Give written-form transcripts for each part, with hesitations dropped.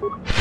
What?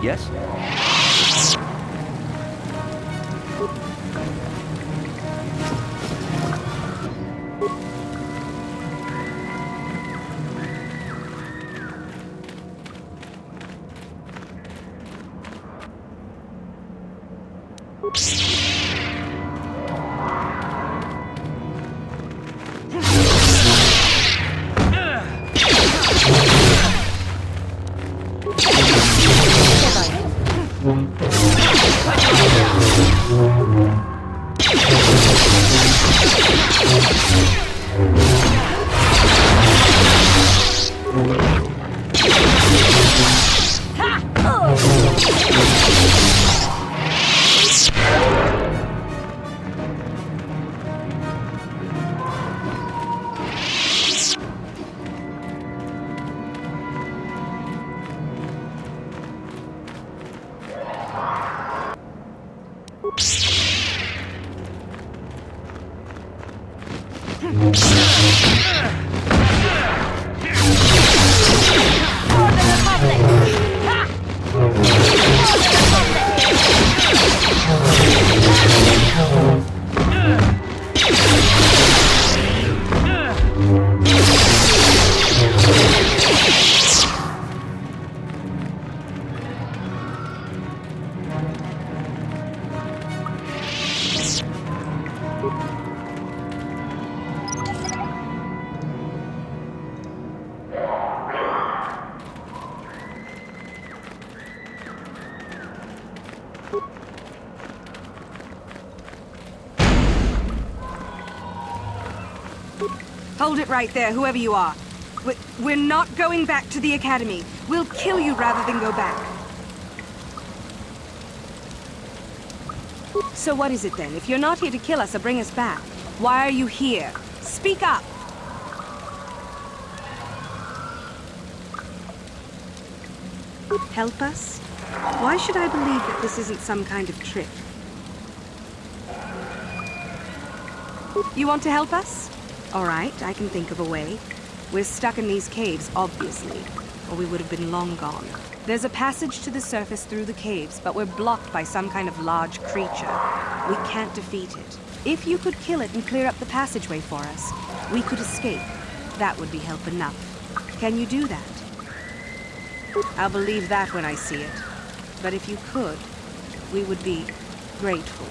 Yes? Hold it right there, whoever you are. We're not going back to the Academy. We'll kill you rather than go back. So what is it then? If you're not here to kill us or bring us back, why are you here? Speak up! Help us? Why should I believe that this isn't some kind of trick? You want to help us? All right, I can think of a way. We're stuck in these caves, obviously, or we would have been long gone. There's a passage to the surface through the caves, but we're blocked by some kind of large creature. We can't defeat it. If you could kill it and clear up the passageway for us, we could escape. That would be help enough. Can you do that? I'll believe that when I see it. But if you could, we would be grateful.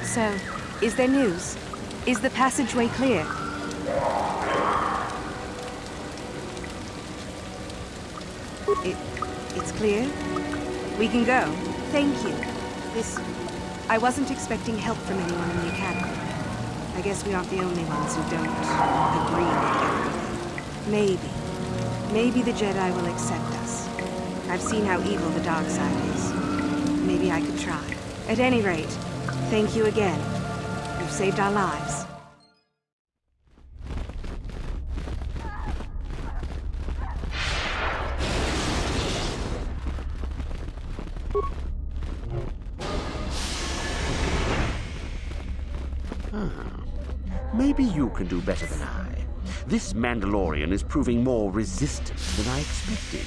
So, is there news? Is the passageway clear? It's clear? We can go. Thank you. I wasn't expecting help from anyone in the Academy. I guess we aren't the only ones who don't agree with everything. Maybe the Jedi will accept us. I've seen how evil the dark side is. Maybe I could try. At any rate, thank you again. You've saved our lives. Maybe you can do better than I. This Mandalorian is proving more resistant than I expected.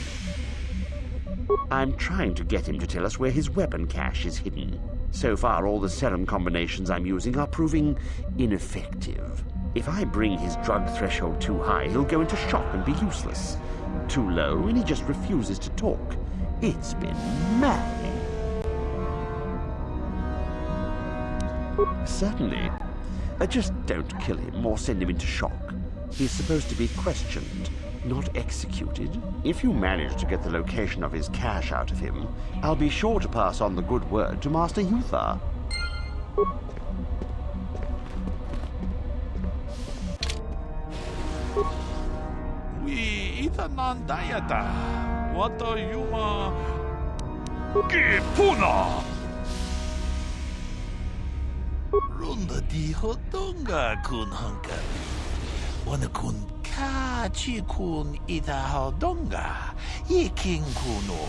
I'm trying to get him to tell us where his weapon cache is hidden. So far, all the serum combinations I'm using are proving ineffective. If I bring his drug threshold too high, he'll go into shock and be useless. Too low, and he just refuses to talk. It's been maddening. Certainly. Just don't kill him or send him into shock. He's supposed to be questioned, not executed. If you manage to get the location of his cache out of him, I'll be sure to pass on the good word to Master Yuthar. We itanandayata. Wata yuma Kipuna. Runda di hodonga kun hankar. Wana kun kachi kun ita hodonga. Iking kuno.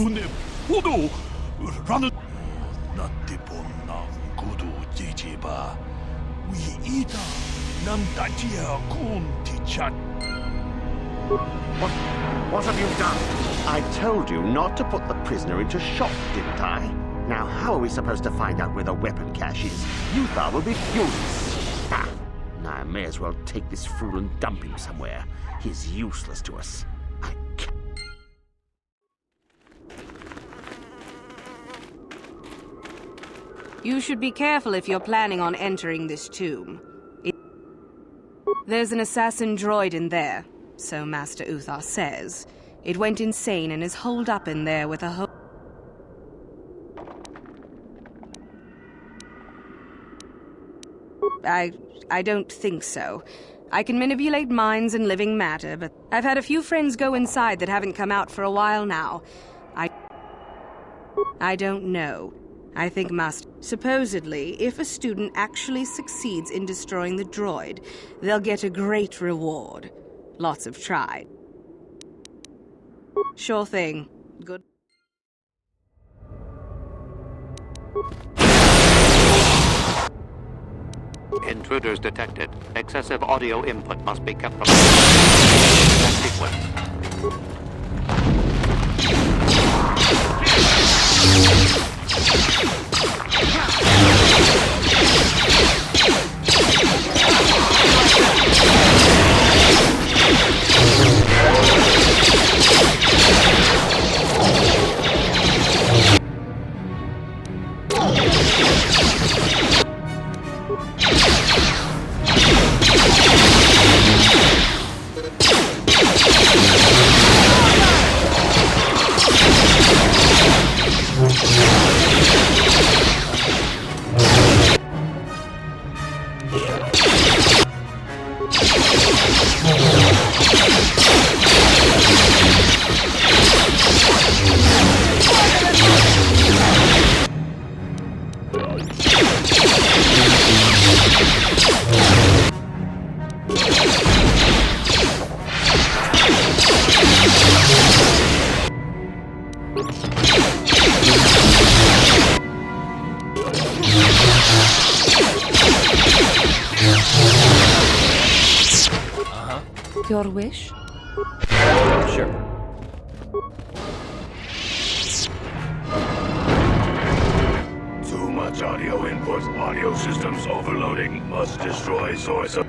Une podo run natiponna kudu jijiba. We ita nam datia kun tichat. What have you done? I told you not to put the prisoner into shock, didn't I? Now how are we supposed to find out where the weapon cache is? Yuthar will be furious. Ah, now I may as well take this fool and dump him somewhere. He's useless to us. I can't. You should be careful if you're planning on entering this tomb. There's an assassin droid in there. So Master Uthar says. It went insane and is holed up in there with a whole... I don't think so. I can manipulate minds and living matter, but I've had a few friends go inside that haven't come out for a while now. I don't know. I think supposedly, if a student actually succeeds in destroying the droid, they'll get a great reward. Lots have tried. Sure thing. Good. Intruders detected. Excessive audio input must be kept from that sequence. Your wish? Sure. Too much audio input. Audio systems overloading. Must destroy source of...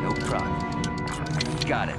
No problem. Got it.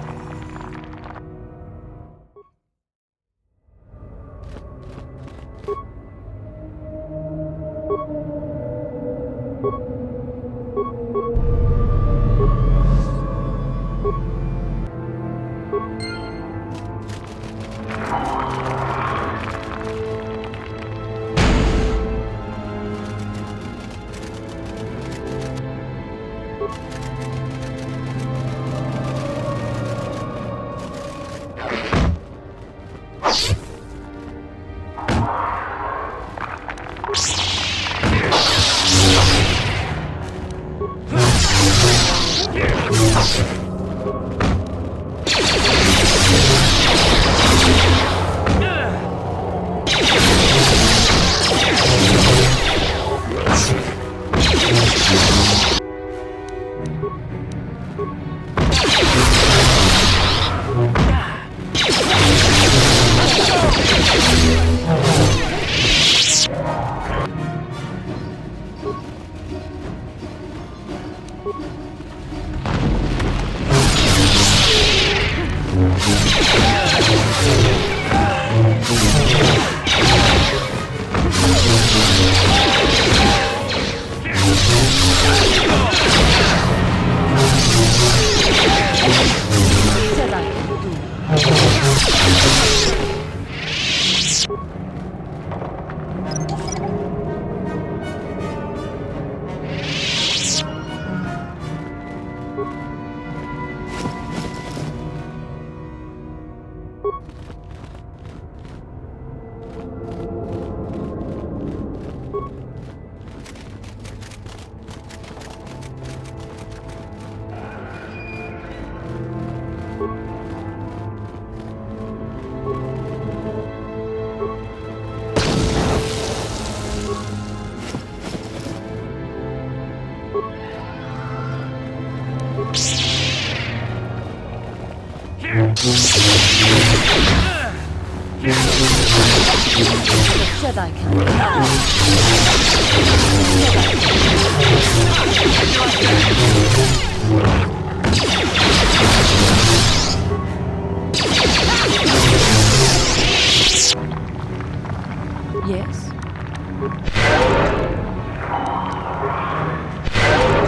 Yes?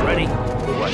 Ready? What?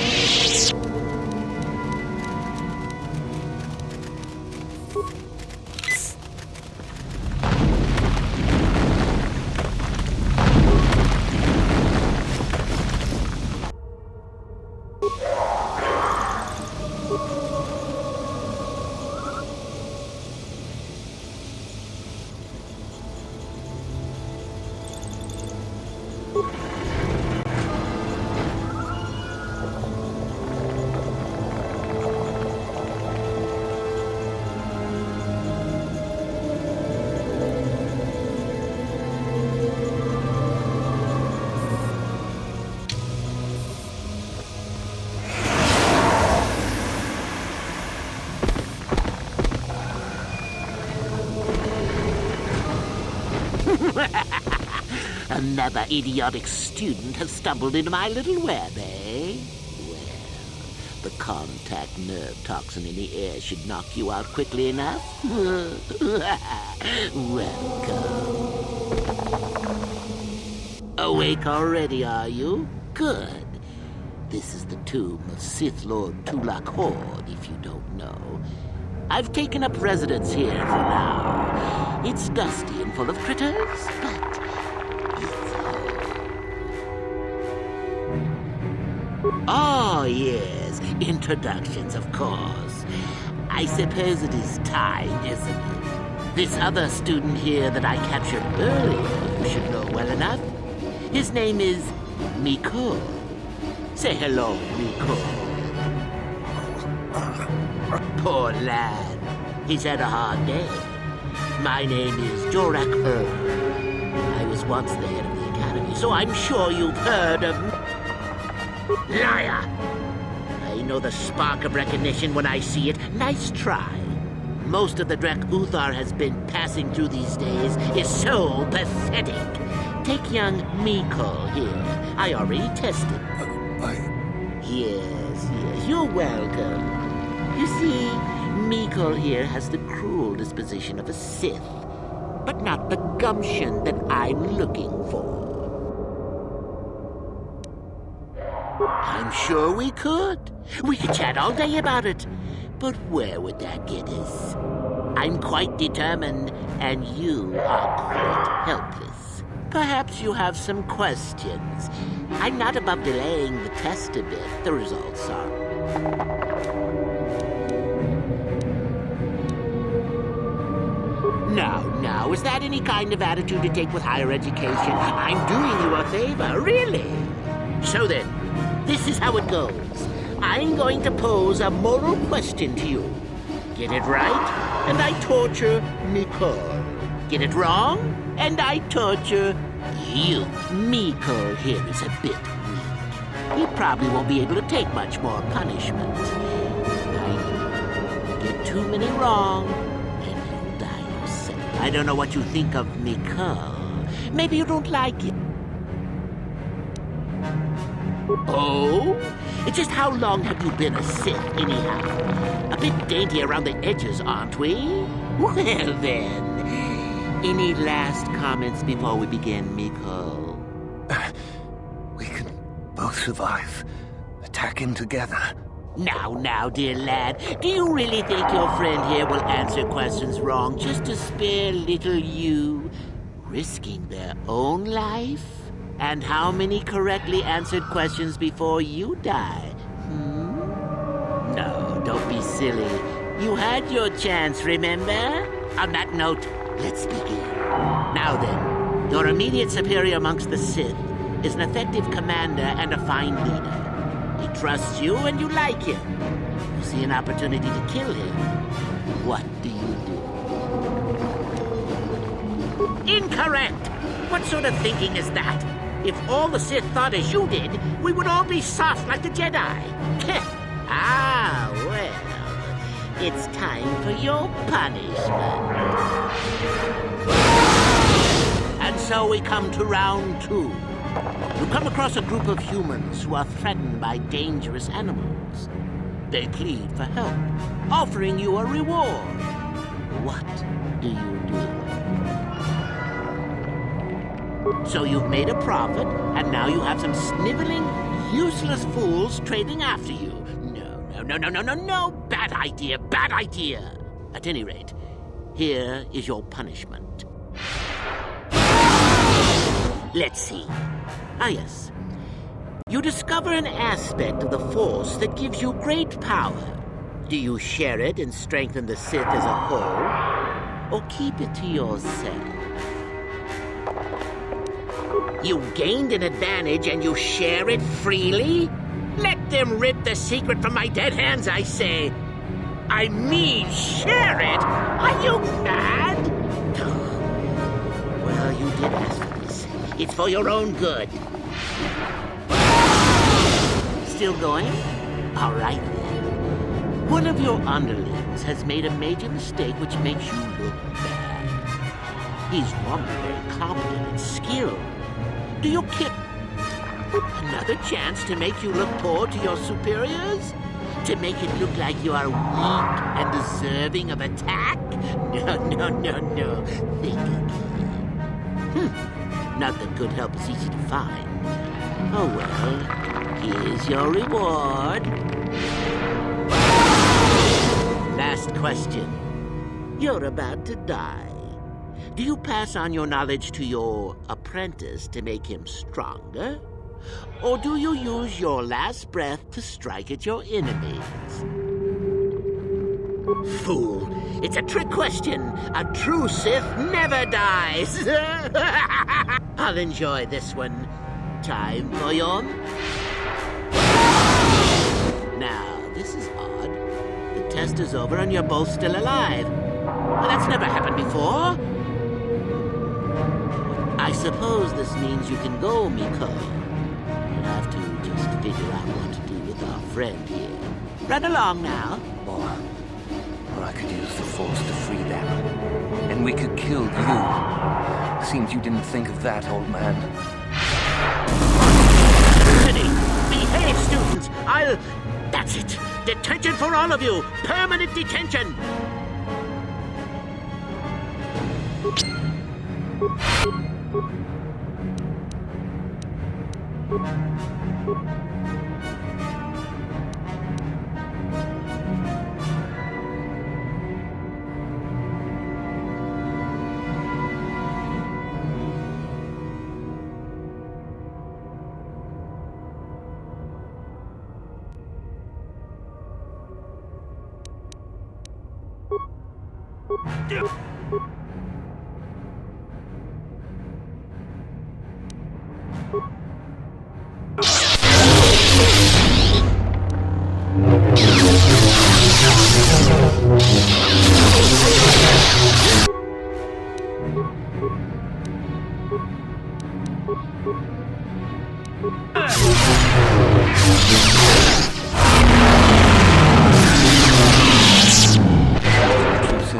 Another idiotic student has stumbled into my little web, eh? Well, the contact nerve toxin in the air should knock you out quickly enough. Welcome. Awake already, are you? Good. This is the tomb of Sith Lord Tulak Horde, if you don't know. I've taken up residence here for now. It's dusty and full of critters, but it's home. Oh, yes. Introductions, of course. I suppose it is time, isn't it? This other student here that I captured earlier, you should know well enough. His name is Miko. Say hello, Miko. Poor lad. He's had a hard day. My name is Jorak I was once the head of the academy, so I'm sure you've heard of... Liar! I know the spark of recognition when I see it. Nice try. Most of the Drek Uthar has been passing through these days is so pathetic. Take young Miko here. I already tested. Yes, you're welcome. You see, Miko here has the cruel disposition of a Sith, but not the gumption that I'm looking for. I'm sure we could. We could chat all day about it. But where would that get us? I'm quite determined, and you are quite helpless. Perhaps you have some questions. I'm not above delaying the test a bit. The results are... Now, is that any kind of attitude to take with higher education? I'm doing you a favor, really. So then, this is how it goes. I'm going to pose a moral question to you. Get it right, and I torture Miko. Get it wrong, and I torture you. Miko here is a bit weak. He probably won't be able to take much more punishment. Get too many wrong, and you'll die yourself. I don't know what you think of Miko. Maybe you don't like it. Oh? Just how long have you been a Sith, anyhow? A bit dainty around the edges, aren't we? Well, then. Any last comments before we begin, Miko? We can both survive. Attacking together. Now, dear lad. Do you really think your friend here will answer questions wrong just to spare little you, risking their own life? And how many correctly answered questions before you die? No, don't be silly. You had your chance, remember? On that note, let's begin. Now then, your immediate superior amongst the Sith is an effective commander and a fine leader. He trusts you and you like him. You see an opportunity to kill him. What do you do? Incorrect! What sort of thinking is that? If all the Sith thought as you did, we would all be soft like the Jedi. Well, it's time for your punishment. And so we come to round 2. You come across a group of humans who are threatened by dangerous animals. They plead for help, offering you a reward. What do you do? So you've made a profit, and now you have some sniveling, useless fools trading after you. No. Bad idea. At any rate, here is your punishment. Let's see. Yes. You discover an aspect of the Force that gives you great power. Do you share it and strengthen the Sith as a whole, or keep it to yourself? You gained an advantage and you share it freely? Let them rip the secret from my dead hands, I say. I mean, share it? Are you mad? Well, you did ask for this. It's for your own good. Still going? All right, then. One of your underlings has made a major mistake which makes you look bad. He's normally very competent and skilled. Do you kill? Another chance to make you look poor to your superiors? To make it look like you are weak and deserving of attack? No. Think again. Not that good help is easy to find. Oh well, here's your reward. Last question. You're about to die. Do you pass on your knowledge to your apprentice to make him stronger? Or do you use your last breath to strike at your enemies? Fool! It's a trick question! A true Sith never dies! I'll enjoy this one. Time for your... Now, this is odd. The test is over and you're both still alive. Well, that's never happened before. I suppose this means you can go, Miko. We'll have to just figure out what to do with our friend here. Run along now. Or I could use the Force to free them. And we could kill you. Seems you didn't think of that, old man. Ready. Behave, students. That's it. Detention for all of you. Permanent detention.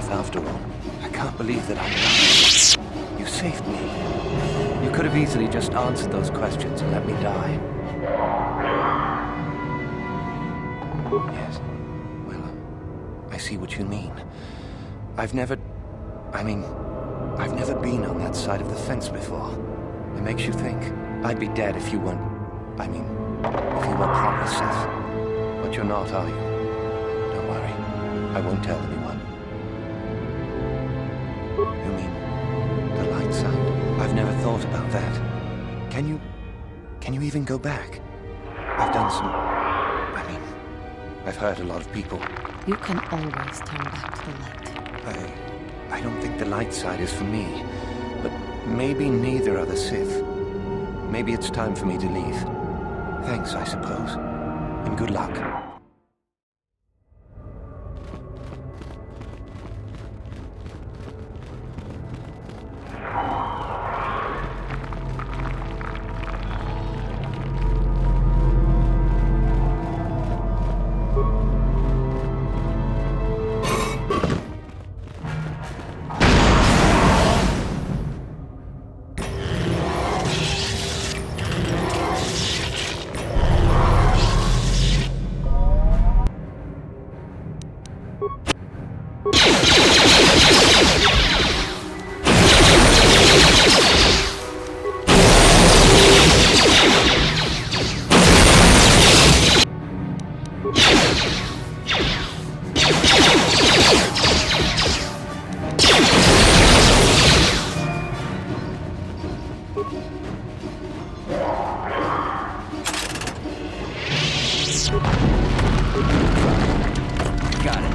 After all, I can't believe that you saved me. You could have easily just answered those questions and let me die. Yes. Well, I see what you mean. I've never been on that side of the fence before. It makes you think. I'd be dead if you weren't... if you were proper Sith. But you're not, are you? Don't worry. I won't tell anyone. You mean the light side? I've never thought about that. Can you even go back? I've done some... I've hurt a lot of people. You can always turn back to the light. I don't think the light side is for me. But maybe neither are the Sith. Maybe it's time for me to leave. Thanks, I suppose. And good luck. Got it.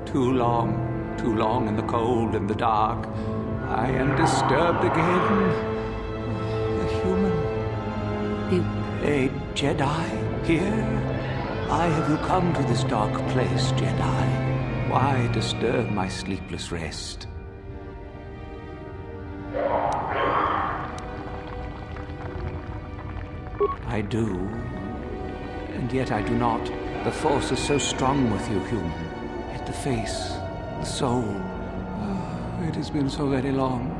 Too long in the cold and the dark. I am disturbed again. A human. You A Jedi here? Why have you come to this dark place, Jedi? Why disturb my sleepless rest? I do, and yet I do not. The Force is so strong with you, human. Yet the face, the soul, it has been so very long.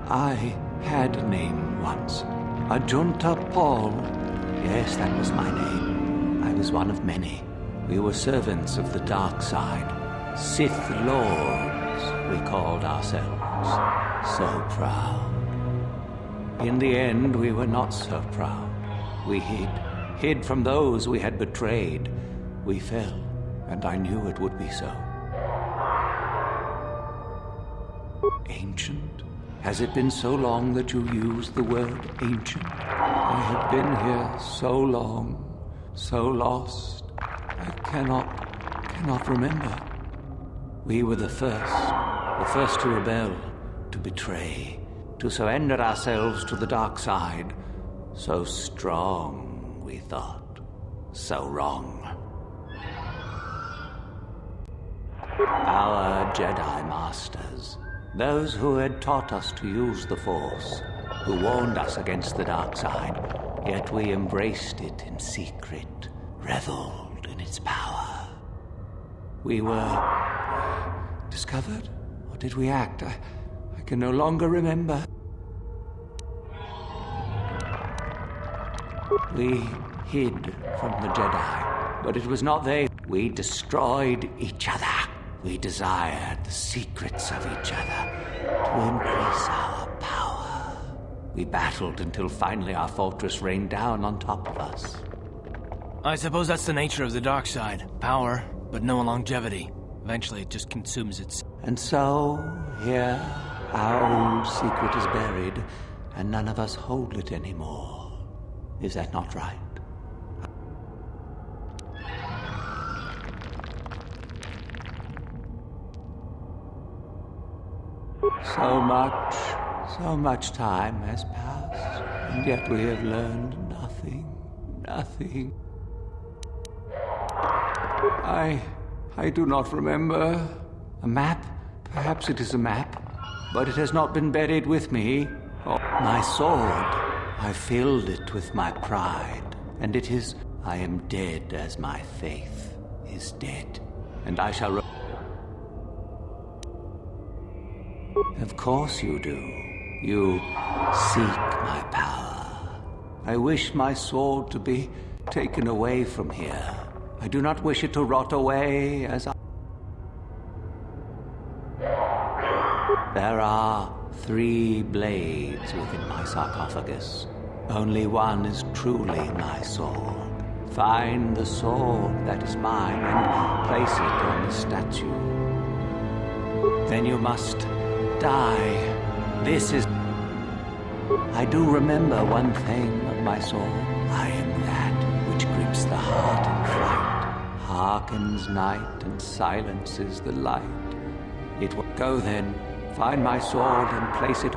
I had a name once. Ajunta Paul. Yes, that was my name. I was one of many. We were servants of the dark side. Sith Lords, we called ourselves. So proud. In the end, we were not so proud. We hid from those we had betrayed. We fell, and I knew it would be so. Ancient? Has it been so long that you use the word ancient? I have been here so long, so lost. I cannot remember. We were the first to rebel, to betray, to surrender ourselves to the dark side. So strong, we thought. So wrong. Our Jedi Masters, those who had taught us to use the Force, who warned us against the dark side, yet we embraced it in secret, reveled in its power. We were discovered? Or did we act? I can no longer remember. We hid from the Jedi, but it was not they. We destroyed each other. We desired the secrets of each other to increase our power. We battled until finally our fortress rained down on top of us. I suppose that's the nature of the dark side. Power, but no longevity. Eventually it just consumes its... And so, here, our old secret is buried, and none of us hold it anymore. Is that not right? So much time has passed, and yet we have learned nothing. I do not remember. A map? Perhaps it is a map, but it has not been buried with me. Oh, my sword, I filled it with my pride, and it is, I am dead as my faith is dead, and I shall... Of course you do. You seek my power. I wish my sword to be taken away from here. I do not wish it to rot away as I... There are 3 blades within my sarcophagus. Only one is truly my sword. Find the sword that is mine and place it on the statue. Then you must die. This is... I do remember one thing of my sword. I am that which grips the heart in flight, hearkens night and silences the light. It will go then, find my sword and place it...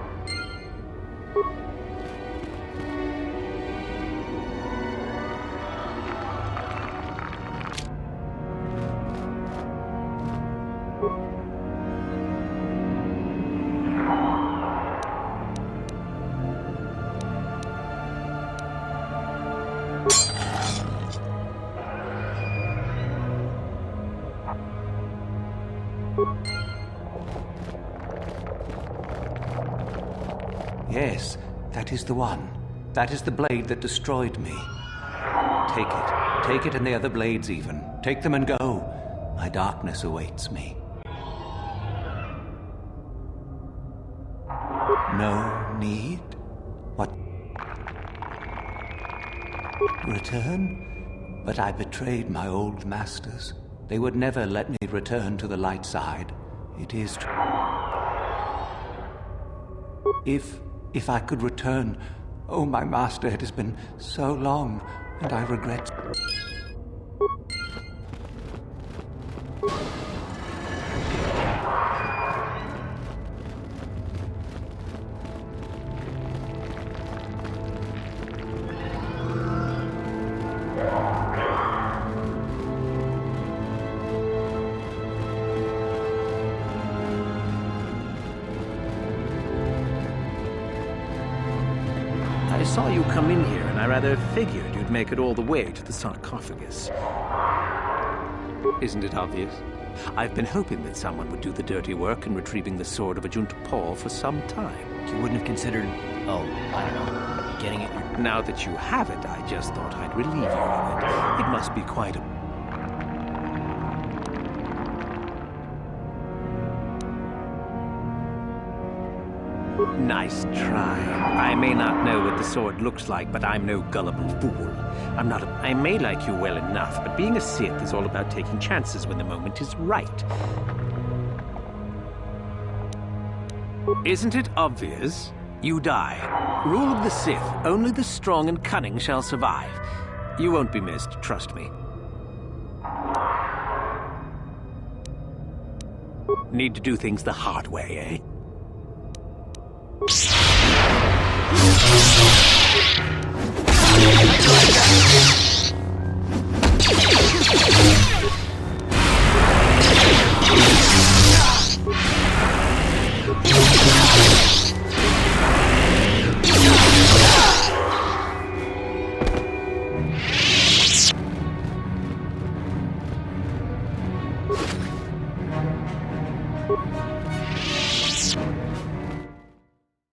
Yes, that is the one. That is the blade that destroyed me. Take it. Take it and the other blades even. Take them and go. My darkness awaits me. No need? What? Return? But I betrayed my old masters. They would never let me return to the light side. It is true. If I could return... Oh, my master, it has been so long, and I regret... saw you come in here, and I rather figured you'd make it all the way to the sarcophagus. Isn't it obvious? I've been hoping that someone would do the dirty work in retrieving the sword of Ajunta Paul for some time. You wouldn't have considered, I don't know, getting it? Now that you have it, I just thought I'd relieve you of it. It must be quite a... Nice try. I may not know what the sword looks like, but I'm no gullible fool. I may like you well enough, but being a Sith is all about taking chances when the moment is right. Isn't it obvious? You die. Rule of the Sith. Only the strong and cunning shall survive. You won't be missed, trust me. Need to do things the hard way, eh?